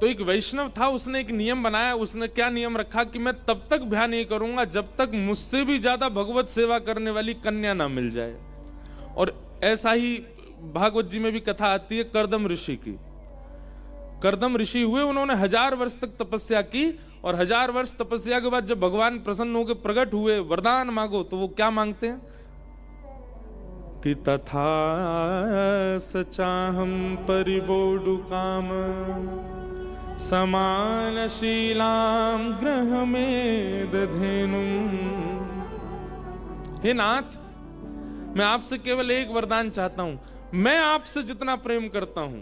तो एक वैष्णव था, उसने एक नियम बनाया। उसने क्या नियम रखा कि मैं तब तक ब्याह नहीं करूंगा जब तक मुझसे भी ज्यादा भगवत सेवा करने वाली कन्या ना मिल जाए। और ऐसा ही भागवत जी में भी कथा आती है कर्दम ऋषि की। कर्दम ऋषि हुए, उन्होंने 1000 वर्ष तक तपस्या की, और 1000 वर्ष तपस्या के बाद जब भगवान प्रसन्न होकर प्रकट हुए, वरदान मांगो, तो वो क्या मांगते हैं कि तथा सचाहम परिवोडु काम समानशीलाम ग्रह में दधेनुम। हे नाथ, मैं आपसे केवल एक वरदान चाहता हूं। मैं आपसे जितना प्रेम करता हूं,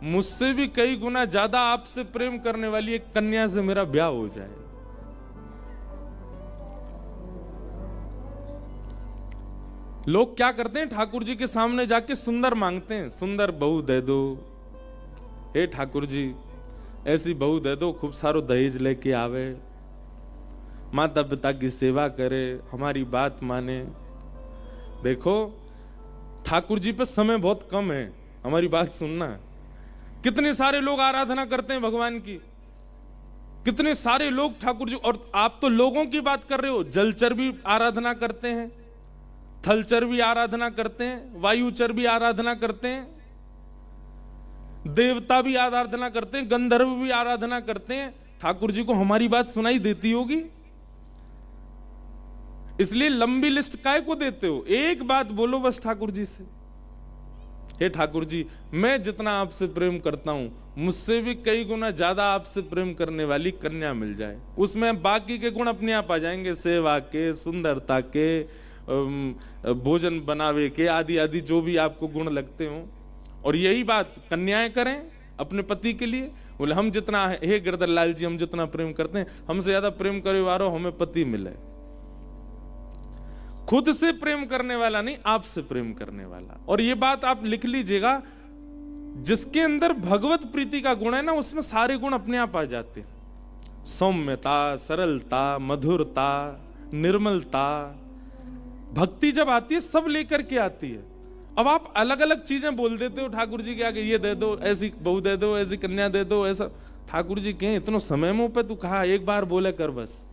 मुझसे भी कई गुना ज्यादा आपसे प्रेम करने वाली एक कन्या से मेरा ब्याह हो जाए। लोग क्या करते हैं, ठाकुर जी के सामने जाके सुंदर मांगते हैं, सुंदर बहू दे दो। हे ठाकुर जी, ऐसी बहू दे दो, खूब सारो दहेज लेके आवे, माता पिता की सेवा करे, हमारी बात माने। देखो, ठाकुर जी पे समय बहुत कम है, हमारी बात सुनना। कितने सारे लोग आराधना करते हैं भगवान की, कितने सारे लोग ठाकुर जी, और आप तो लोगों की बात कर रहे हो। जलचर भी आराधना करते हैं, थलचर भी आराधना करते हैं, वायुचर भी आराधना करते हैं, देवता भी आराधना करते हैं, गंधर्व भी आराधना करते हैं। ठाकुर जी को हमारी बात सुनाई देती होगी, इसलिए लंबी लिस्ट काय को देते हो? एक बात बोलो बस ठाकुर जी से, हे ठाकुर जी, मैं जितना आपसे प्रेम करता हूं, मुझसे भी कई गुना ज्यादा आपसे प्रेम करने वाली कन्या मिल जाए। उसमें बाकी के गुण अपने आप आ जाएंगे, सेवा के, सुंदरता के, भोजन बनावे के, आदि आदि जो भी आपको गुण लगते हो। और यही बात कन्याएं करें अपने पति के लिए। बोले हम जितना, हे गिरधर लाल जी, हम जितना प्रेम करते हैं, हमसे ज्यादा प्रेम करे वालों हमें पति मिले। खुद से प्रेम करने वाला नहीं, आपसे प्रेम करने वाला। और ये बात आप लिख लीजिएगा, जिसके अंदर भगवत प्रीति का गुण है ना, उसमें सारे गुण अपने आप आ जाते हैं। सौम्यता, सरलता, मधुरता, निर्मलता। भक्ति जब आती है सब लेकर के आती है। अब आप अलग अलग चीजें बोल देते हो ठाकुर जी के आगे, ये दे दो, ऐसी बहू दे दो, ऐसी कन्या दे दो, ऐसा। ठाकुर जी कहें इतनो समय मुंह पे तू कहा, एक बार बोले कर बस।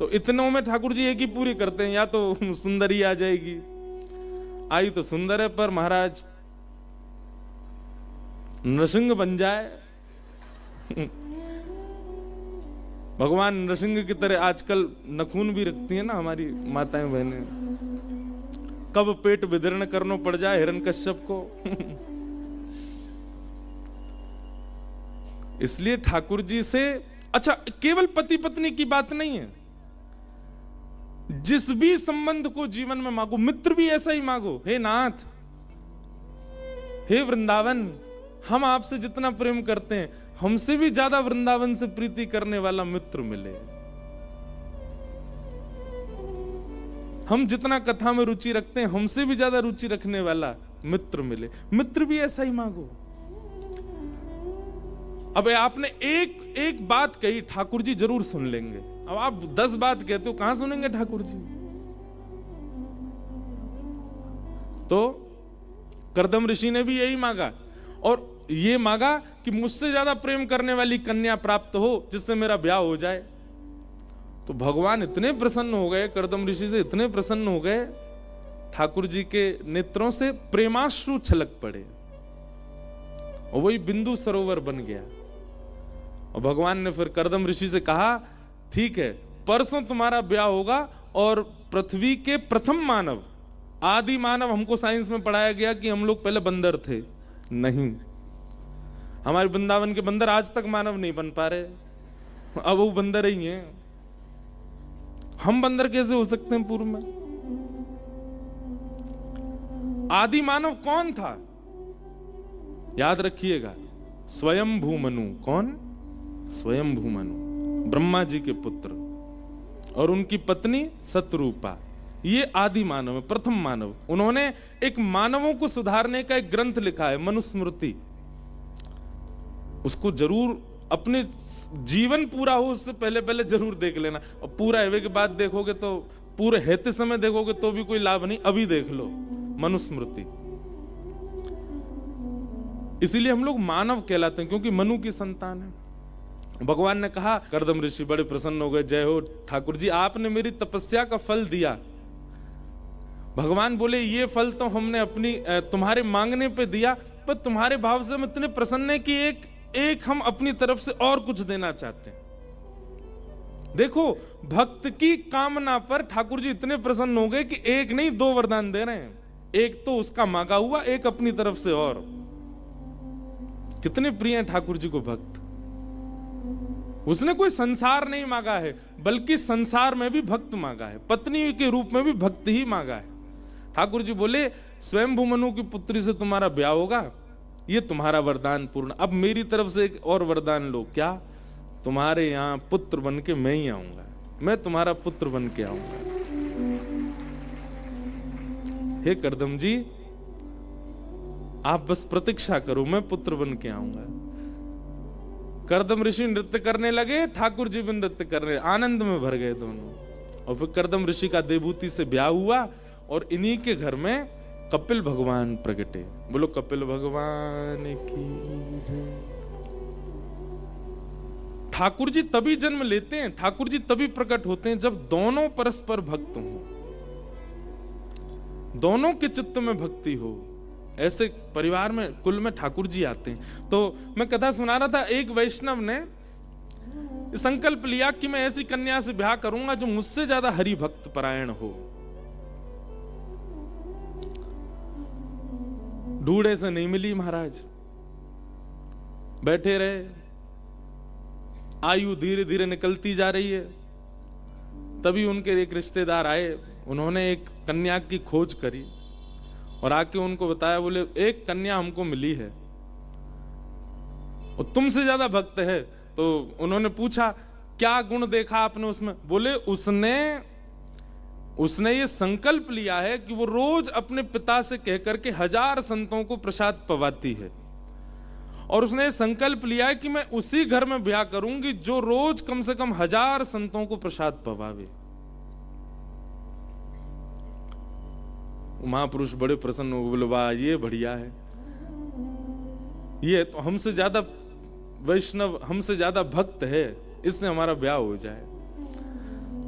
तो इतनों में ठाकुर जी एक ही पूरी करते हैं, या तो सुंदरी आ जाएगी, आई तो सुंदर है, पर महाराज नृसिंह बन जाए। भगवान नृसिंह की तरह आजकल नखून भी रखती है ना हमारी माताएं बहनें, कब पेट विदीर्ण करना पड़ जाए हिरण्यकश्यप को। इसलिए ठाकुर जी से, अच्छा केवल पति पत्नी की बात नहीं है, जिस भी संबंध को जीवन में मांगो, मित्र भी ऐसा ही मांगो। हे नाथ, हे वृंदावन, हम आपसे जितना प्रेम करते हैं, हमसे भी ज्यादा वृंदावन से प्रीति करने वाला मित्र मिले। हम जितना कथा में रुचि रखते हैं, हमसे भी ज्यादा रुचि रखने वाला मित्र मिले। मित्र भी ऐसा ही मांगो। अब आपने एक बात कही, ठाकुर जी जरूर सुन लेंगे। अब आप 10 बात कहते हो, कहां सुनेंगे ठाकुर जी? तो कर्दम ऋषि ने भी यही मांगा, और ये मांगा कि मुझसे ज्यादा प्रेम करने वाली कन्या प्राप्त हो, जिससे मेरा ब्याह हो जाए। तो भगवान इतने प्रसन्न हो गए, कर्दम ऋषि से इतने प्रसन्न हो गए, ठाकुर जी के नेत्रों से प्रेमाश्रु छलक पड़े, और वही बिंदु सरोवर बन गया। और भगवान ने फिर कर्दम ऋषि से कहा, ठीक है, परसों तुम्हारा ब्याह होगा, और पृथ्वी के प्रथम मानव, आदि मानव, हमको साइंस में पढ़ाया गया कि हम लोग पहले बंदर थे, नहीं, हमारे वृंदावन के बंदर आज तक मानव नहीं बन पा रहे, अब वो बंदर ही हैं। हम बंदर कैसे हो सकते हैं पूर्व में? आदि मानव कौन था? याद रखिएगा, स्वयंभू मनु। कौन? स्वयंभू मनु, ब्रह्मा जी के पुत्र, और उनकी पत्नी सतरूपा। ये आदि मानव है, प्रथम मानव। उन्होंने एक मानवों को सुधारने का एक ग्रंथ लिखा है, मनुस्मृति। उसको जरूर, अपने जीवन पूरा हो उससे पहले पहले जरूर देख लेना। और पूरा होने के बाद देखोगे तो, पूरे हेते समय देखोगे तो भी कोई लाभ नहीं, अभी देख लो मनुस्मृति। इसीलिए हम लोग मानव कहलाते हैं, क्योंकि मनु की संतान है। भगवान ने कहा, करदम ऋषि बड़े प्रसन्न हो गए, जय हो ठाकुर जी, आपने मेरी तपस्या का फल दिया। भगवान बोले, ये फल तो हमने अपनी तुम्हारे मांगने पे दिया, पर तुम्हारे भाव से हम इतने प्रसन्न है कि एक हम अपनी तरफ से और कुछ देना चाहते हैं। देखो, भक्त की कामना पर ठाकुर जी इतने प्रसन्न हो गए कि एक नहीं 2 वरदान दे रहे हैं। एक तो उसका मांगा हुआ, एक अपनी तरफ से और। कितने प्रिय हैं ठाकुर जी को भक्त। उसने कोई संसार नहीं मांगा है, बल्कि संसार में भी भक्त मांगा है, पत्नी के रूप में भी भक्त ही मांगा है। ठाकुर जी बोले, स्वयंभू मनु की पुत्री से तुम्हारा ब्याह होगा, ये तुम्हारा वरदान पूर्ण। अब मेरी तरफ से एक और वरदान लो। क्या? तुम्हारे यहां पुत्र बन के मैं ही आऊंगा, मैं तुम्हारा पुत्र बन के आऊंगा। हे करदम जी, आप बस प्रतीक्षा करो, मैं पुत्र बन के आऊंगा। करदम ऋषि नृत्य करने लगे, ठाकुर जी भी नृत्य करने, आनंद में भर गए दोनों। और फिर करदम ऋषि का देवहूति से ब्याह हुआ और इन्हीं के घर में कपिल भगवान प्रगटे। बोलो कपिल भगवान की। ठाकुर जी तभी जन्म लेते हैं, ठाकुर जी तभी प्रकट होते हैं जब दोनों परस्पर भक्त हों, दोनों के चित्त में भक्ति हो। ऐसे परिवार में, कुल में ठाकुर जी आते हैं। तो मैं कथा सुना रहा था, एक वैष्णव ने संकल्प लिया कि मैं ऐसी कन्या से ब्याह करूंगा जो मुझसे ज्यादा हरि भक्त परायण हो। ढूंढे से नहीं मिली महाराज, बैठे रहे, आयु धीरे धीरे निकलती जा रही है। तभी उनके एक रिश्तेदार आए, उन्होंने एक कन्या की खोज करी और आके उनको बताया, बोले एक कन्या हमको मिली है और तुमसे ज्यादा भक्त है। तो उन्होंने पूछा, क्या गुण देखा आपने उसमें? बोले उसने ये संकल्प लिया है कि वो रोज अपने पिता से कहकर के 1000 संतों को प्रसाद पवाती है, और उसने ये संकल्प लिया है कि मैं उसी घर में ब्याह करूंगी जो रोज कम से कम 1000 संतों को प्रसाद पवावे। महापुरुष बड़े प्रसन्न हो, बोले वाह, ये बढ़िया है, ये तो हमसे ज्यादा वैष्णव, हमसे ज्यादा भक्त है, इससे हमारा ब्याह हो जाए।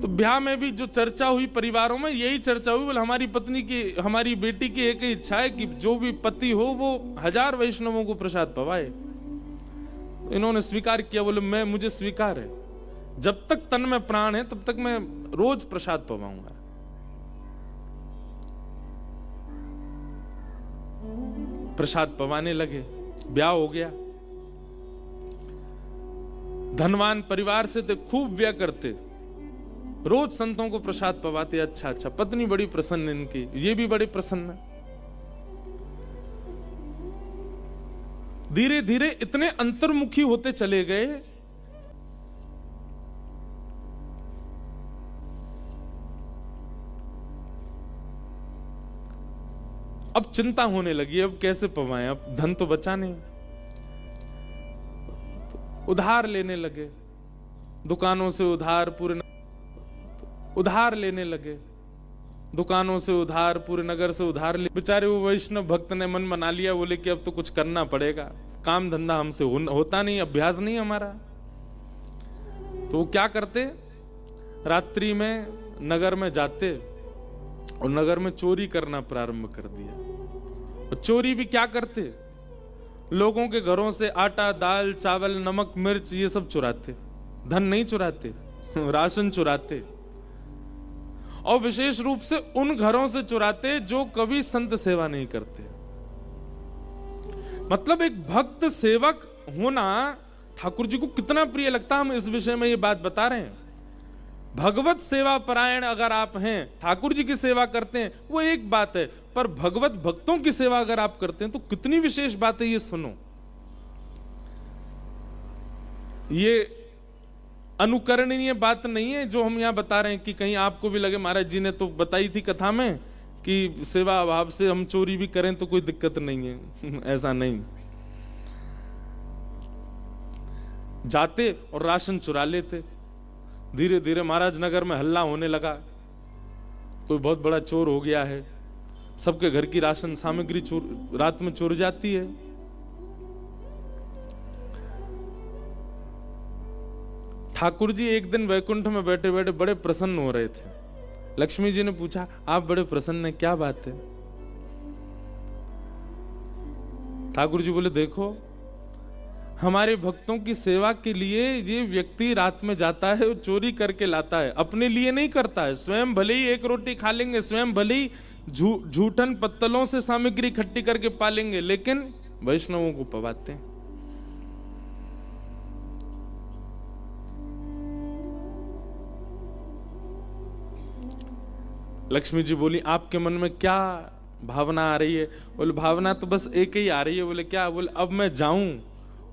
तो ब्याह में भी जो चर्चा हुई परिवारों में, यही चर्चा हुई, बोले हमारी पत्नी की, हमारी बेटी की एक ही इच्छा है कि जो भी पति हो वो 1000 वैष्णवों को प्रसाद पवाए। इन्होंने स्वीकार किया, बोले मुझे स्वीकार है, जब तक तन में प्राण है तब तक मैं रोज प्रसाद पवाऊंगा। प्रसाद पवाने लगे, ब्याह हो गया। धनवान परिवार से थे, खूब व्यय करते, रोज संतों को प्रसाद पवाते। अच्छा, पत्नी बड़ी प्रसन्न इनकी, ये भी बड़े प्रसन्न। धीरे धीरे इतने अंतर्मुखी होते चले गए, अब चिंता होने लगी, अब कैसे पवाएं, अब धन तो बचा नहीं। उधार लेने लगे, दुकानों से उधार, पूरे उधार लेने लगे, दुकानों से उधार, पूरे नगर से उधार ले। बेचारे वो वैष्णव भक्त ने मन बना लिया, बोले कि अब तो कुछ करना पड़ेगा, काम धंधा हमसे होता नहीं, अभ्यास नहीं हमारा। तो वो क्या करते, रात्रि में नगर में जाते और नगर में चोरी करना प्रारंभ कर दिया। और चोरी भी क्या करते, लोगों के घरों से आटा, दाल, चावल, नमक, मिर्च ये सब चुराते। धन नहीं चुराते, राशन चुराते। और विशेष रूप से उन घरों से चुराते जो कभी संत सेवा नहीं करते। मतलब एक भक्त सेवक होना ठाकुर जी को कितना प्रिय लगता, हम इस विषय में ये बात बता रहे हैं। भगवत सेवा परायण अगर आप हैं, ठाकुर जी की सेवा करते हैं, वो एक बात है, पर भगवत भक्तों की सेवा अगर आप करते हैं तो कितनी विशेष बात है, ये सुनो। ये अनुकरणीय बात नहीं है जो हम यहां बता रहे हैं कि कहीं आपको भी लगे महाराज जी ने तो बताई थी कथा में कि सेवा अभाव से हम चोरी भी करें तो कोई दिक्कत नहीं है। ऐसा नहीं, जाते और राशन चुरा लेते। धीरे धीरे महाराज नगर में हल्ला होने लगा, कोई बहुत बड़ा चोर हो गया है, सबके घर की राशन सामग्री रात में चोर जाती है। ठाकुर जी एक दिन वैकुंठ में बैठे बैठे बड़े प्रसन्न हो रहे थे। लक्ष्मी जी ने पूछा, आप बड़े प्रसन्न हैं, क्या बात है? ठाकुर जी बोले, देखो हमारे भक्तों की सेवा के लिए ये व्यक्ति रात में जाता है, चोरी करके लाता है, अपने लिए नहीं करता है। स्वयं भले ही एक रोटी खा लेंगे, स्वयं भले ही झूठन पत्तलों से सामग्री इकट्ठी करके पालेंगे, लेकिन वैष्णवों को पवाते हैं। लक्ष्मी जी बोली, आपके मन में क्या भावना आ रही है? बोले, भावना तो बस एक ही आ रही है। बोले, क्या? बोले, अब मैं जाऊं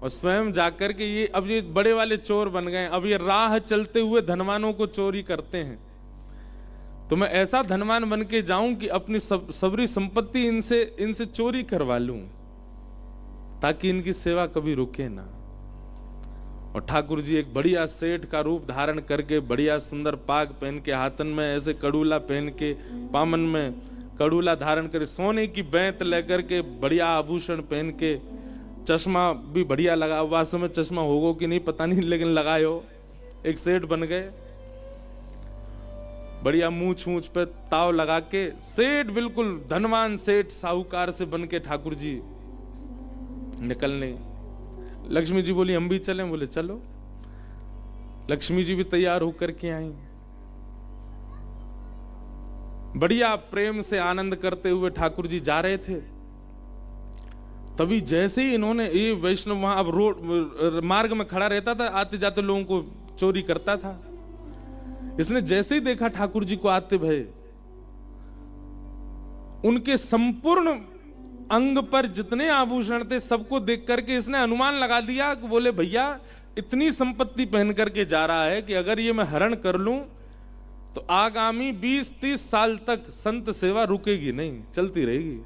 और स्वयं जाकर के ये बड़े वाले चोर बन गए, अब ये राह चलते हुए धनवानों को चोरी करते हैं, तो मैं ऐसा धनवान बन के जाऊं कि अपनी सबरी संपत्ति इनसे चोरी करवा लूं, ताकि इनकी सेवा कभी रुके ना। और ठाकुर जी एक बढ़िया सेठ का रूप धारण करके, बढ़िया सुंदर पाग पहन के, हाथन में ऐसे कड़ूला पहन के, पामन में कड़ूला धारण कर, सोने की बैंत लेकर के, बढ़िया आभूषण पहन के, चश्मा भी बढ़िया लगा। वास्तव में चश्मा होगा कि नहीं पता नहीं, लेकिन लगाए हो, एक सेठ बन गए। बढ़िया मूंछ मूंछ पे ताव लगा के सेठ, बिल्कुल धनवान सेठ साहूकार से बन के ठाकुर जी निकलने। लक्ष्मी जी बोली, हम भी चलें? बोले, चलो। लक्ष्मी जी भी तैयार होकर के आई। बढ़िया प्रेम से आनंद करते हुए ठाकुर जी जा रहे थे। तभी जैसे ही इन्होंने, ये वैष्णव वहां अब रोड मार्ग में खड़ा रहता था, आते जाते लोगों को चोरी करता था। इसने जैसे ही देखा ठाकुर जी को आते भये, उनके संपूर्ण अंग पर जितने आभूषण थे सबको देख करके इसने अनुमान लगा दिया कि बोले, भैया इतनी संपत्ति पहन करके जा रहा है कि अगर ये मैं हरण कर लूं तो आगामी 20-30 साल तक संत सेवा रुकेगी नहीं, चलती रहेगी।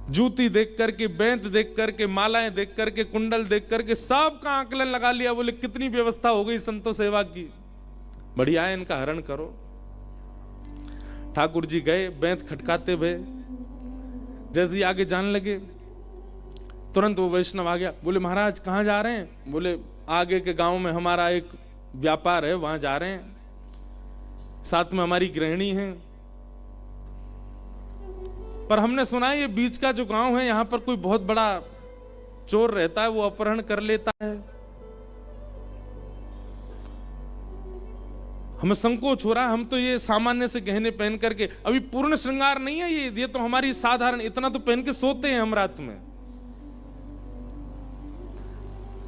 जूती देख करके, बैंत देख करके, मालाएं देख करके, कुंडल देख करके सबका आकलन लगा लिया। बोले, कितनी व्यवस्था हो गई संतो सेवा की, बढ़िया है, इनका हरण करो। ठाकुर जी गए, बैंत खटकाते हुए, जैसे ही आगे जाने लगे तुरंत वो वैष्णव आ गया। बोले, महाराज कहाँ जा रहे हैं? बोले, आगे के गांव में हमारा एक व्यापार है, वहां जा रहे हैं, साथ में हमारी गृहिणी है, पर हमने सुना है ये बीच का जो गांव है, यहां पर कोई बहुत बड़ा चोर रहता है, वो अपहरण कर लेता है। हमें संकोच हो रहा है, हम तो ये सामान्य से गहने पहन करके, अभी पूर्ण श्रृंगार नहीं है ये तो हमारी साधारण, इतना तो पहन के सोते हैं हम रात में।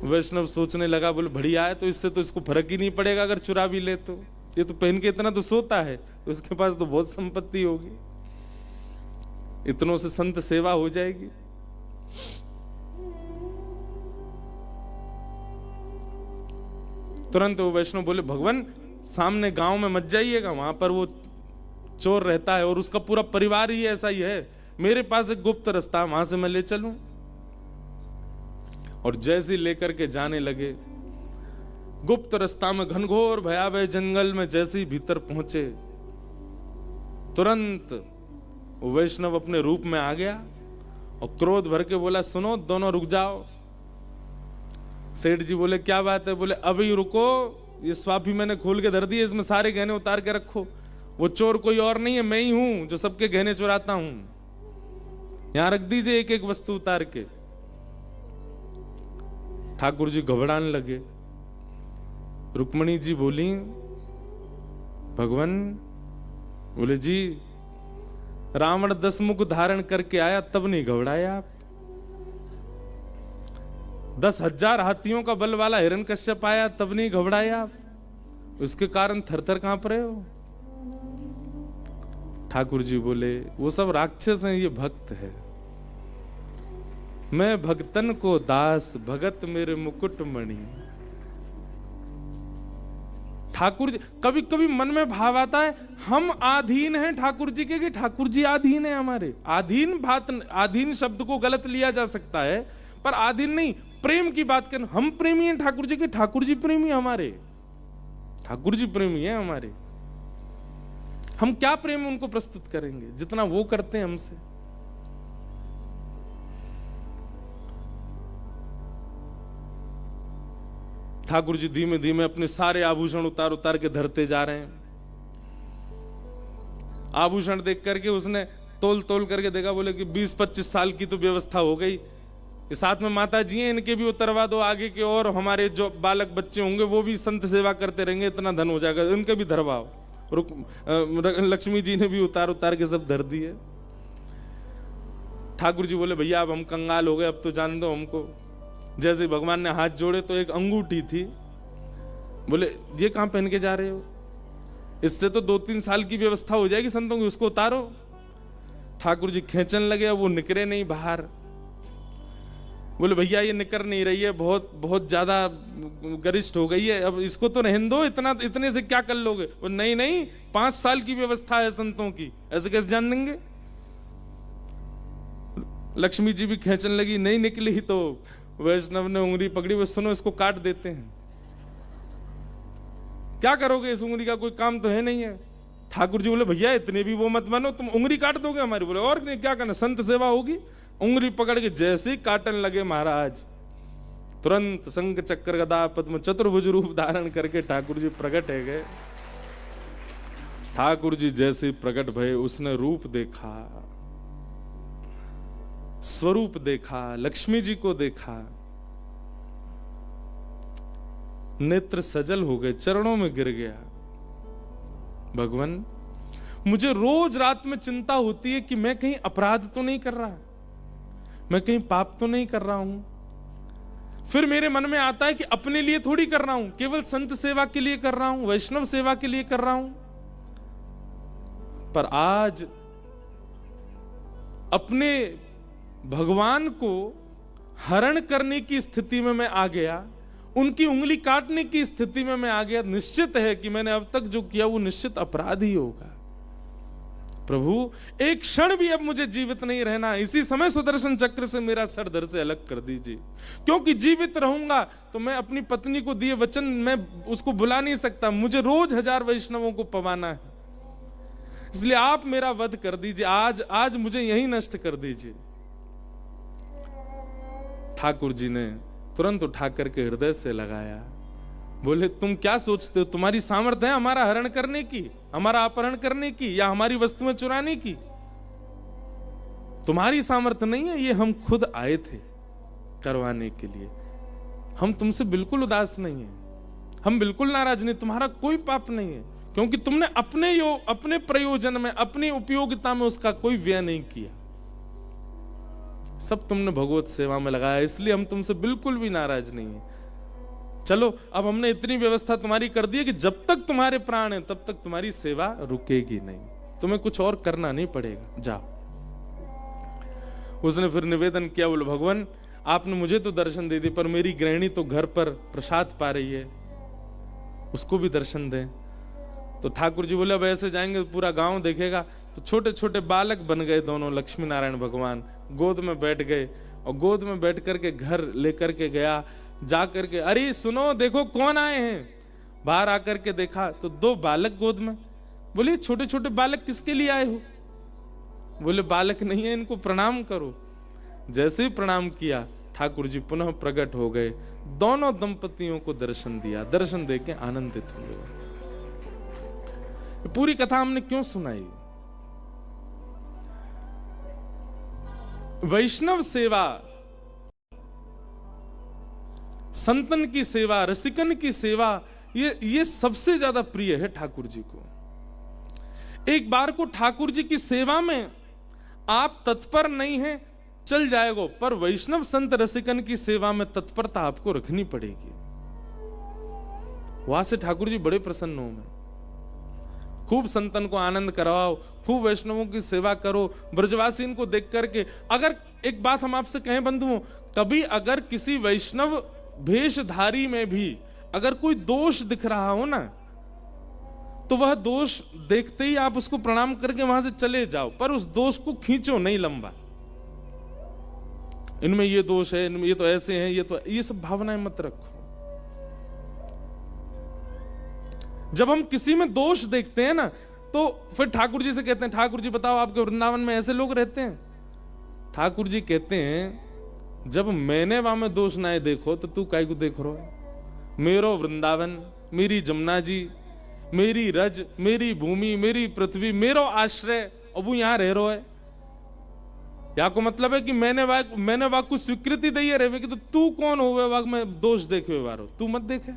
वैष्णव सोचने लगा, बोले, बढ़िया है, तो इससे तो इसको फर्क ही नहीं पड़ेगा अगर चुरा भी ले तो, ये तो पहन के इतना तो सोता है, तो उसके पास तो बहुत संपत्ति होगी, इतनों से संत सेवा हो जाएगी। तुरंत वो वैष्णव बोले, भगवान सामने गांव में मत जाइएगा, वहां पर वो चोर रहता है और उसका पूरा परिवार ही ऐसा ही है, मेरे पास एक गुप्त रास्ता, वहां से मैं ले चलूं। और जैसे ही लेकर के जाने लगे, गुप्त रास्ता में घनघोर भयावह जंगल में जैसे ही भीतर पहुंचे, तुरंत वैष्णव अपने रूप में आ गया और क्रोध भर के बोला, सुनो दोनों रुक जाओ। सेठ जी बोले, क्या बात है? बोले, अभी रुको, ये स्वाफी मैंने खोल के धर दिए, इसमें सारे गहने उतार के रखो। वो चोर कोई और नहीं है, मैं ही हूं जो सबके गहने चुराता हूं, यहां रख दीजिए एक एक वस्तु उतार के। ठाकुर जी घबराने लगे। रुक्मणी जी बोली, भगवान, बोले, जी रावण 10 मुख धारण करके आया तब नहीं घबराया आप? 10,000 हाथियों का बल वाला हिरण्यकश्यप आया तब नहीं घबराए आप? उसके कारण थरथर कांप रहे हो? ठाकुर जी बोले, वो सब राक्षस हैं, ये भक्त है। मैं भक्तन को दास, भगत मेरे मुकुट मणि। ठाकुर जी, कभी कभी मन में भाव आता है हम आधीन हैं ठाकुर जी के, कि ठाकुर जी आधीन है हमारे। आधीन शब्द को गलत लिया जा सकता है, पर आधीन नहीं, प्रेम की बात करें, हम प्रेमी हैं ठाकुर जी के, ठाकुर जी प्रेमी हमारे, ठाकुर जी प्रेमी है हमारे। हम क्या प्रेम उनको प्रस्तुत करेंगे जितना वो करते हैं हमसे। ठाकुर जी धीमे धीमे अपने सारे आभूषण उतार उतार के धरते जा रहे हैं। आभूषण देख करके उसने तोल तोल करके देखा, बोले कि 20-25 साल की तो व्यवस्था हो गई, साथ में माता जी हैं, इनके भी उतरवा दो आगे के, और हमारे जो बालक बच्चे होंगे वो भी संत सेवा करते रहेंगे, इतना धन हो जाएगा, इनके भी धरवाओ। लक्ष्मी जी ने भी उतार उतार के सब धर दिए। ठाकुर जी बोले भैया अब हम कंगाल हो गए, अब तो जान दो हमको। जैसे भगवान ने हाथ जोड़े तो एक अंगूठी थी, बोले ये कहां पहन के जा रहे हो, इससे तो 2-3 साल की व्यवस्था हो जाएगी संतों की, उसको उतारो। ठाकुर जी खींचन लगे, अब वो निकले नहीं बाहर। बोले भैया ये निकर नहीं रही है, बहुत बहुत ज्यादा गरिष्ठ हो गई है, अब इसको तो रहने दो, इतने से क्या कर लोगे। वो नहीं नहीं 5 साल की व्यवस्था है संतों की, ऐसे कैसे जान देंगे। लक्ष्मी जी भी खींचन लगी, नहीं निकली तो वैष्णव ने उंगली पकड़ी, वो सुनो इसको काट देते हैं। क्या करोगे इस उंगली का, कोई काम तो है नहीं है। ठाकुर जी बोले भैया इतने भी वो मत बनो, तुम उंगली काट दोगे हमारी। बोले और नहीं क्या करना, संत सेवा होगी। उंगली पकड़ के जैसे ही काटन लगे महाराज, तुरंत शंख चक्र गदा पद्म चतुर्भुज रूप धारण करके ठाकुर जी प्रकट है गए। ठाकुर जी जैसे प्रकट भये, उसने रूप देखा, स्वरूप देखा, लक्ष्मी जी को देखा, नेत्र सजल हो गए, चरणों में गिर गया। भगवान मुझे रोज रात में चिंता होती है कि मैं कहीं अपराध तो नहीं कर रहा, मैं कहीं पाप तो नहीं कर रहा हूं। फिर मेरे मन में आता है कि अपने लिए थोड़ी कर रहा हूं, केवल संत सेवा के लिए कर रहा हूं, वैष्णव सेवा के लिए कर रहा हूं। पर आज अपने भगवान को हरण करने की स्थिति में मैं आ गया, उनकी उंगली काटने की स्थिति में मैं आ गया। निश्चित है कि मैंने अब तक जो किया वो निश्चित अपराध ही होगा। प्रभु एक क्षण भी अब मुझे जीवित नहीं रहना, इसी समय सुदर्शन चक्र से मेरा सर धड़ से अलग कर दीजिए, क्योंकि जीवित रहूंगा तो मैं अपनी पत्नी को दिए वचन मैं उसको भुला नहीं सकता, मुझे रोज 1000 वैष्णवों को पवाना है, इसलिए आप मेरा वध कर दीजिए, आज मुझे यही नष्ट कर दीजिए। ठाकुर जी ने तुरंत उठा करके हृदय से लगाया, बोले तुम क्या सोचते हो, तुम्हारी सामर्थ्य है हमारा हरण करने की, हमारा अपहरण करने की, या हमारी वस्तुएं चुराने की? तुम्हारी सामर्थ्य नहीं है, ये हम खुद आए थे करवाने के लिए। हम तुमसे बिल्कुल उदास नहीं है, हम बिल्कुल नाराज नहीं, तुम्हारा कोई पाप नहीं है, क्योंकि तुमने अपने प्रयोजन में, अपनी उपयोगिता में उसका कोई व्यय नहीं किया, सब तुमने भगवत सेवा में लगाया, इसलिए हम तुमसे बिल्कुल भी नाराज नहीं है। चलो अब हमने इतनी व्यवस्था तुम्हारी कर दी है कि जब तक तुम्हारे प्राण हैं तब तक तुम्हारी सेवा रुकेगी नहीं, तुम्हें कुछ और करना नहीं पड़ेगा, जाओ। उसने फिर निवेदन किया, बोले भगवान आपने मुझे तो दर्शन दे दी, पर मेरी गृहिणी तो घर पर प्रसाद पा रही है, उसको भी दर्शन दें। तो ठाकुर जी बोले अब ऐसे जाएंगे तो पूरा गांव देखेगा। तो छोटे छोटे बालक बन गए दोनों, लक्ष्मी नारायण भगवान गोद में बैठ गए, और गोद में बैठ करके घर लेकर के गया। जा करके अरे सुनो देखो कौन आए हैं, बाहर आकर के देखा तो 2 बालक गोद में। बोले छोटे छोटे बालक किसके लिए आए हो? बोले बालक नहीं है, इनको प्रणाम करो। जैसे ही प्रणाम किया ठाकुर जी पुनः प्रकट हो गए, दोनों दंपतियों को दर्शन दिया, दर्शन देके आनंदित हुए। पूरी कथा हमने क्यों सुनाई? वैष्णव सेवा, संतन की सेवा, रसिकन की सेवा, ये सबसे ज्यादा प्रिय है ठाकुर जी को। एक बार को ठाकुर जी की सेवा में आप तत्पर नहीं हैं, चल जाएगा, पर वैष्णव संत रसिकन की सेवा में तत्परता आपको रखनी पड़ेगी। वहां से ठाकुर जी बड़े प्रसन्न हो गए। खूब संतन को आनंद करवाओ, खूब वैष्णवों की सेवा करो, ब्रजवासी को देख करके। अगर एक बात हम आपसे कहें बंधुओं, कभी अगर किसी वैष्णव भेषधारी में भी अगर कोई दोष दिख रहा हो ना, तो वह दोष देखते ही आप उसको प्रणाम करके वहां से चले जाओ, पर उस दोष को खींचो नहीं लंबा। इनमें ये दोष है, इनमें ये तो ऐसे हैं, ये सब भावनाएं मत रखो। जब हम किसी में दोष देखते हैं ना, तो फिर ठाकुर जी से कहते हैं, ठाकुर जी बताओ आपके वृंदावन में ऐसे लोग रहते हैं? ठाकुर जी कहते हैं जब मैंने वहां में दोष ना देखो तो तू काहे को देख रहा है? मेरो वृंदावन, मेरी जमुना जी, मेरी रज, मेरी भूमि, मेरी पृथ्वी, मेरो आश्रय, अब यहां रह रो है। या को मतलब है कि मैंने वाक को स्वीकृति दी है रे कि तो तू कौन होवे वाक में दोष देखे वारो, तू मत देखे।